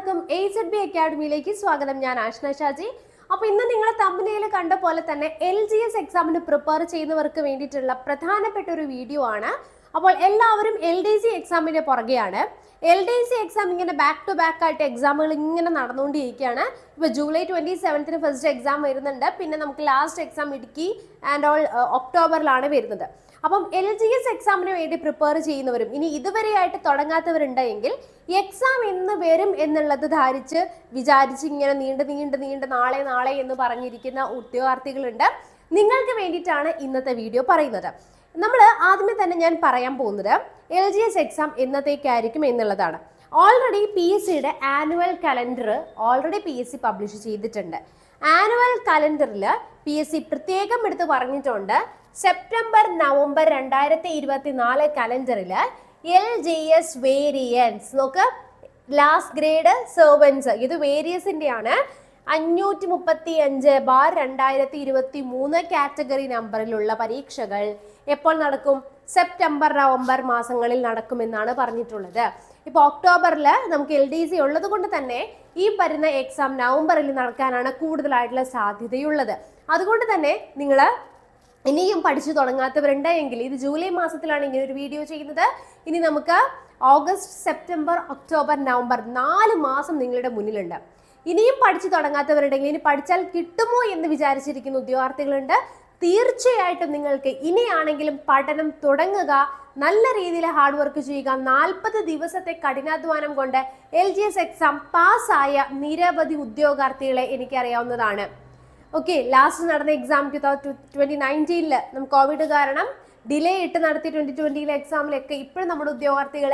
എല്ലാവർക്കും AZB അക്കാഡമിയിലേക്ക് സ്വാഗതം. ഞാൻ ആഷ്ന ഷാജി. അപ്പോൾ ഇന്ന് നിങ്ങൾ തമ്പനയിൽ കണ്ട പോലെ തന്നെ LGS എക്സാമിന് പ്രിപ്പയർ ചെയ്യുന്നവർക്ക് വേണ്ടിയിട്ടുള്ള പ്രധാനപ്പെട്ട ഒരു വീഡിയോ ആണ്. അപ്പോൾ എല്ലാവരും LDC എക്സാമിന്റെ പുറകെയാണ്. LDC എക്സാം ഇങ്ങനെ ബാക്ക് ടു ബാക്ക് ആയിട്ട് എക്സാമുകൾ ഇങ്ങനെ നടന്നുകൊണ്ടിരിക്കുകയാണ്. ഇപ്പോൾ ജൂലൈ 27 ഫസ്റ്റ് എക്സാം വരുന്നുണ്ട്. പിന്നെ നമുക്ക് last exam Idukki and all ഒക്ടോബറിലാണ് വരുന്നത്. അപ്പം LGS എക്സാമിന് വേണ്ടി പ്രിപ്പയർ ചെയ്യുന്നവരും ഇനി ഇതുവരെയായിട്ട് തുടങ്ങാത്തവരുണ്ടെങ്കിൽ എക്സാം എന്ന് വരും എന്നുള്ളത് വിചാരിച്ച് ഇങ്ങനെ നീണ്ട് നാളെ എന്ന് പറഞ്ഞിരിക്കുന്ന ഉദ്യോഗാർത്ഥികളുണ്ട്. നിങ്ങൾക്ക് വേണ്ടിയിട്ടാണ് ഇന്നത്തെ വീഡിയോ പറയുന്നത്. നമ്മൾ ആദ്യമേ തന്നെ ഞാൻ പറയാൻ പോകുന്നത് LGS എക്സാം എന്നത്തേക്കായിരിക്കും എന്നുള്ളതാണ്. ഓൾറെഡി PSCയുടെ ആനുവൽ കലണ്ടർ PSC പബ്ലിഷ് ചെയ്തിട്ടുണ്ട്. ആനുവൽ കലണ്ടറിൽ PSC പ്രത്യേകം എടുത്ത് പറഞ്ഞിട്ടുണ്ട്, സെപ്റ്റംബർ നവംബർ 2024 കലണ്ടറിൽ LGS വേരിയൻസ് നോക്ക്, ലാസ്റ്റ് ഗ്രേഡ് സെർവൻസ്, ഇത് വേരിയസിന്റെ ആണ്. 535/2023 കാറ്റഗറി നമ്പറിലുള്ള പരീക്ഷകൾ എപ്പോൾ നടക്കും? സെപ്റ്റംബർ നവംബർ മാസങ്ങളിൽ നടക്കുമെന്നാണ് പറഞ്ഞിട്ടുള്ളത്. ഇപ്പോൾ ഒക്ടോബറിൽ നമുക്ക് LDC ഉള്ളത് കൊണ്ട് തന്നെ ഈ വരുന്ന എക്സാം നവംബറിൽ നടക്കാനാണ് കൂടുതലായിട്ടുള്ള സാധ്യതയുള്ളത്. അതുകൊണ്ട് തന്നെ നിങ്ങൾ ഇനിയും പഠിച്ചു തുടങ്ങാത്തവരുണ്ടെങ്കിൽ, ഇത് ജൂലൈ മാസത്തിലാണ് ഇങ്ങനെ ഒരു വീഡിയോ ചെയ്യുന്നത്. ഇനി നമുക്ക് ഓഗസ്റ്റ്, സെപ്റ്റംബർ, ഒക്ടോബർ, നവംബർ 4 മാസം നിങ്ങളുടെ മുന്നിലുണ്ട്. ഇനിയും പഠിച്ചു തുടങ്ങാത്തവരുണ്ടെങ്കിൽ, ഇനി പഠിച്ചാൽ കിട്ടുമോ എന്ന് വിചാരിച്ചിരിക്കുന്ന ഉദ്യോഗാർത്ഥികളുണ്ട്. തീർച്ചയായിട്ടും നിങ്ങൾക്ക് ഇനിയാണെങ്കിലും പഠനം തുടങ്ങുക, നല്ല രീതിയിൽ ഹാർഡ് വർക്ക് ചെയ്യുക. 40 ദിവസത്തെ കഠിനാധ്വാനം കൊണ്ട് LGS എക്സാം പാസ്സായ നിരവധി ഉദ്യോഗാർത്ഥികളെ എനിക്കറിയാവുന്നതാണ്. ഓക്കെ, ലാസ്റ്റ് നടന്ന എക്സാം 2019 നമുക്ക് കോവിഡ് കാരണം ഡിലേ ഇട്ട് നടത്തി 2020 എക്സാമിലൊക്കെ ഇപ്പോഴും നമ്മുടെ ഉദ്യോഗാർത്ഥികൾ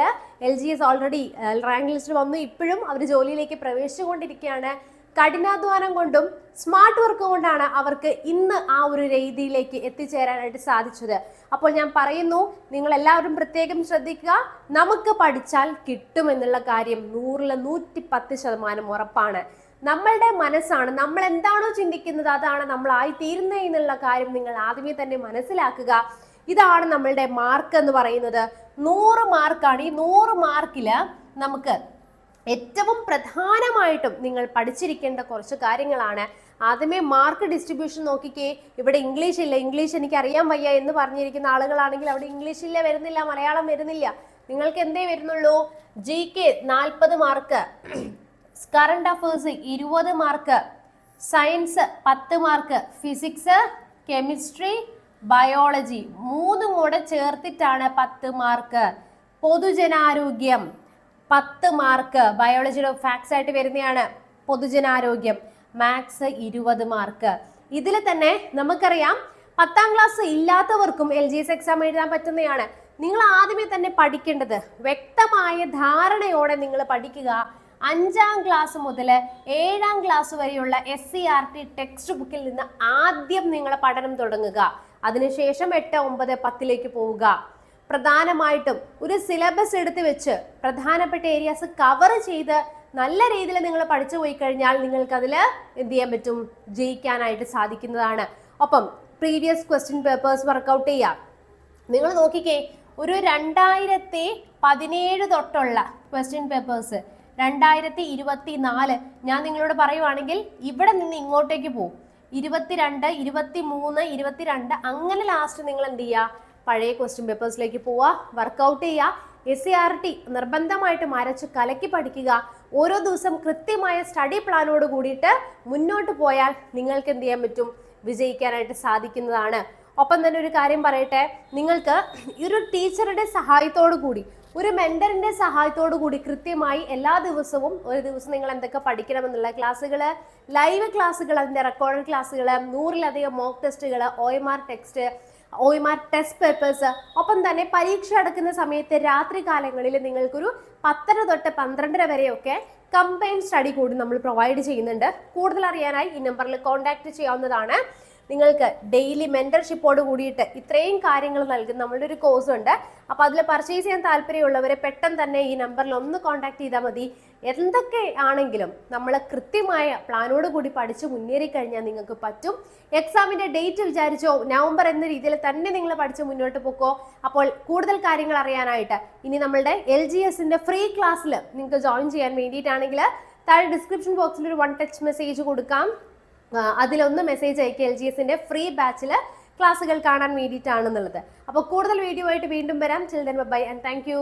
LGS ഓൾറെഡി റാങ്ക് ലിസ്റ്റ് വന്നു, ഇപ്പോഴും അവർ ജോലിയിലേക്ക് പ്രവേശിച്ചുകൊണ്ടിരിക്കുകയാണ്. കഠിനാധ്വാനം കൊണ്ടും സ്മാർട്ട് വർക്ക് കൊണ്ടാണ് അവർക്ക് ഇന്ന് ആ ഒരു രീതിയിലേക്ക് എത്തിച്ചേരാനായിട്ട് സാധിച്ചത്. അപ്പോൾ ഞാൻ പറയുന്നു, നിങ്ങൾ എല്ലാവരും പ്രത്യേകം ശ്രദ്ധിക്കുക. നമുക്ക് പഠിച്ചാൽ കിട്ടുമെന്നുള്ള കാര്യം 110% ഉറപ്പാണ്. നമ്മളുടെ മനസ്സാണ്, നമ്മൾ എന്താണോ ചിന്തിക്കുന്നത് അതാണ് നമ്മളായി തീരുന്നത് എന്നുള്ള കാര്യം നിങ്ങൾ ആദ്യമേ തന്നെ മനസ്സിലാക്കുക. ഇതാണ് നമ്മളുടെ മാർക്ക് എന്ന് പറയുന്നത്. 100 മാർക്കാണ്. ഈ 100 മാർക്കിൽ നമുക്ക് ഏറ്റവും പ്രധാനമായിട്ടും നിങ്ങൾ പഠിച്ചിരിക്കേണ്ട കുറച്ച് കാര്യങ്ങളാണ്. ആദ്യമേ മാർക്ക് ഡിസ്ട്രിബ്യൂഷൻ നോക്കിക്കേ. ഇവിടെ ഇംഗ്ലീഷ് ഇല്ല, ഇംഗ്ലീഷ് എനിക്ക് അറിയാൻ വയ്യ എന്ന് പറഞ്ഞിരിക്കുന്ന ആളുകളാണെങ്കിൽ അവിടെ ഇംഗ്ലീഷ് ഇല്ല, വരുന്നില്ല, മലയാളം വരുന്നില്ല. നിങ്ങൾക്ക് എന്തേ വരുന്നുള്ളൂ? GK 40 mark, current affairs 20 mark, science 10 mark, physics, chemistry, biology 3 കൂടെ ചേർത്തിട്ടാണ് 10 മാർക്ക്. പൊതുജനാരോഗ്യം 10 മാർക്ക്, ബയോളജിയുടെ ഫാക്ട്സ് ആയിട്ട് വരുന്നതാണ്. പൊതുജനാരോഗ്യം, മാത്സ് 20 മാർക്ക്. ഇതിൽ തന്നെ നമുക്കറിയാം 10ാം ക്ലാസ് ഇല്ലാത്തവർക്കും LGS എക്സാം എഴുതാൻ പറ്റുന്നതാണ്. നിങ്ങൾ ആദ്യമേ തന്നെ പഠിക്കേണ്ടത്, വ്യക്തമായ ധാരണയോടെ നിങ്ങൾ പഠിക്കുക. 5ാം ക്ലാസ് മുതൽ 7ാം ക്ലാസ് വരെയുള്ള SCERT ടെക്സ്റ്റ് ബുക്കിൽ നിന്ന് ആദ്യം നിങ്ങളെ പഠനം തുടങ്ങുക. അതിനുശേഷം 8, 9, 10ലേക്ക് പോവുക. പ്രധാനമായിട്ടും ഒരു സിലബസ് എടുത്ത് വെച്ച് പ്രധാനപ്പെട്ട ഏരിയാസ് കവർ ചെയ്ത് നല്ല രീതിയിൽ നിങ്ങൾ പഠിച്ചു പോയി കഴിഞ്ഞാൽ നിങ്ങൾക്ക് അതിൽ എന്ത് ചെയ്യാൻ പറ്റും? ജയിക്കാനായിട്ട് സാധിക്കുന്നതാണ്. ഒപ്പം പ്രീവിയസ് ക്വസ്റ്റ്യൻ പേപ്പേഴ്സ് വർക്കൗട്ട് ചെയ്യാം. നിങ്ങൾ നോക്കിക്കേ, ഒരു 2017 തൊട്ടുള്ള ക്വസ്റ്റ്യൻ പേപ്പേഴ്സ് 2024 ഞാൻ നിങ്ങളോട് പറയുവാണെങ്കിൽ ഇവിടെ നിന്ന് ഇങ്ങോട്ടേക്ക് പോകും. 22, 23, 22 അങ്ങനെ ലാസ്റ്റ് നിങ്ങൾ എന്ത് ചെയ്യുക? പഴയ ക്വസ്റ്റ്യൻ പേപ്പേഴ്സിലേക്ക് പോവുക, വർക്കൗട്ട് ചെയ്യുക. SCERT നിർബന്ധമായിട്ട് മരച്ച് കലക്കി പഠിക്കുക. ഓരോ ദിവസം കൃത്യമായ സ്റ്റഡി പ്ലാനോട് കൂടിയിട്ട് മുന്നോട്ട് പോയാൽ നിങ്ങൾക്ക് എന്ത് ചെയ്യാൻ പറ്റും? വിജയിക്കാനായിട്ട് സാധിക്കുന്നതാണ്. ഒപ്പം തന്നെ ഒരു കാര്യം പറയട്ടെ, നിങ്ങൾക്ക് ഒരു ടീച്ചറുടെ സഹായത്തോടു കൂടി, ഒരു മെന്ററിന്റെ സഹായത്തോടു കൂടി കൃത്യമായി എല്ലാ ദിവസവും ഒരു ദിവസം നിങ്ങൾ എന്തൊക്കെ പഠിക്കണമെന്നുള്ള ക്ലാസ്സുകൾ, ലൈവ് ക്ലാസ്സുകൾ, അതിന്റെ റെക്കോർഡഡ് ക്ലാസ്സുകൾ, 100-ലധികം മോക്ക് ടെസ്റ്റുകൾ, OMR text, OMR test papers, ഒപ്പം തന്നെ പരീക്ഷ അടക്കുന്ന സമയത്ത് രാത്രി കാലങ്ങളിൽ നിങ്ങൾക്കൊരു 10 തൊട്ട് 12 വരെയൊക്കെ കമ്പൈൻ സ്റ്റഡി കൂടി നമ്മൾ പ്രൊവൈഡ് ചെയ്യുന്നുണ്ട്. കൂടുതൽ അറിയാനായി ഈ നമ്പറിൽ കോൺടാക്ട് ചെയ്യാവുന്നതാണ്. നിങ്ങൾക്ക് ഡെയിലി മെന്റർഷിപ്പോട് കൂടിയിട്ട് ഇത്രയും കാര്യങ്ങൾ നൽകുന്ന നമ്മളുടെ ഒരു കോഴ്സ് ഉണ്ട്. അപ്പോൾ അതിൽ പർച്ചേസ് ചെയ്യാൻ താല്പര്യമുള്ളവരെ പെട്ടെന്ന് തന്നെ ഈ നമ്പറിൽ ഒന്ന് കോൺടാക്ട് ചെയ്താൽ മതി. എന്തൊക്കെ ആണെങ്കിലും നമ്മൾ കൃത്യമായ പ്ലാനോട് കൂടി പഠിച്ച് മുന്നേറി കഴിഞ്ഞാൽ നിങ്ങൾക്ക് പറ്റും. എക്സാമിന്റെ ഡേറ്റ് വിചാരിച്ചോ നവംബർ എന്ന രീതിയിൽ തന്നെ നിങ്ങൾ പഠിച്ച് മുന്നോട്ട് പോക്കോ. അപ്പോൾ കൂടുതൽ കാര്യങ്ങൾ അറിയാനായിട്ട് ഇനി നമ്മളുടെ LGSന്റെ ഫ്രീ ക്ലാസ്സിൽ നിങ്ങൾക്ക് ജോയിൻ ചെയ്യാൻ വേണ്ടിയിട്ടാണെങ്കിൽ താഴെ ഡിസ്ക്രിപ്ഷൻ ബോക്സിൽ ഒരു 1 ടച്ച് മെസ്സേജ് കൊടുക്കാം. അതിലൊന്ന് മെസ്സേജ് അയക്കുക LGSന്റെ ഫ്രീ ബാച്ചിൽ ക്ലാസ്സുകൾ കാണാൻ വേണ്ടിയിട്ടാണെന്നുള്ളത്. അപ്പോൾ കൂടുതൽ വീഡിയോ ആയിട്ട് വീണ്ടും വരാം. Children bye and thank U.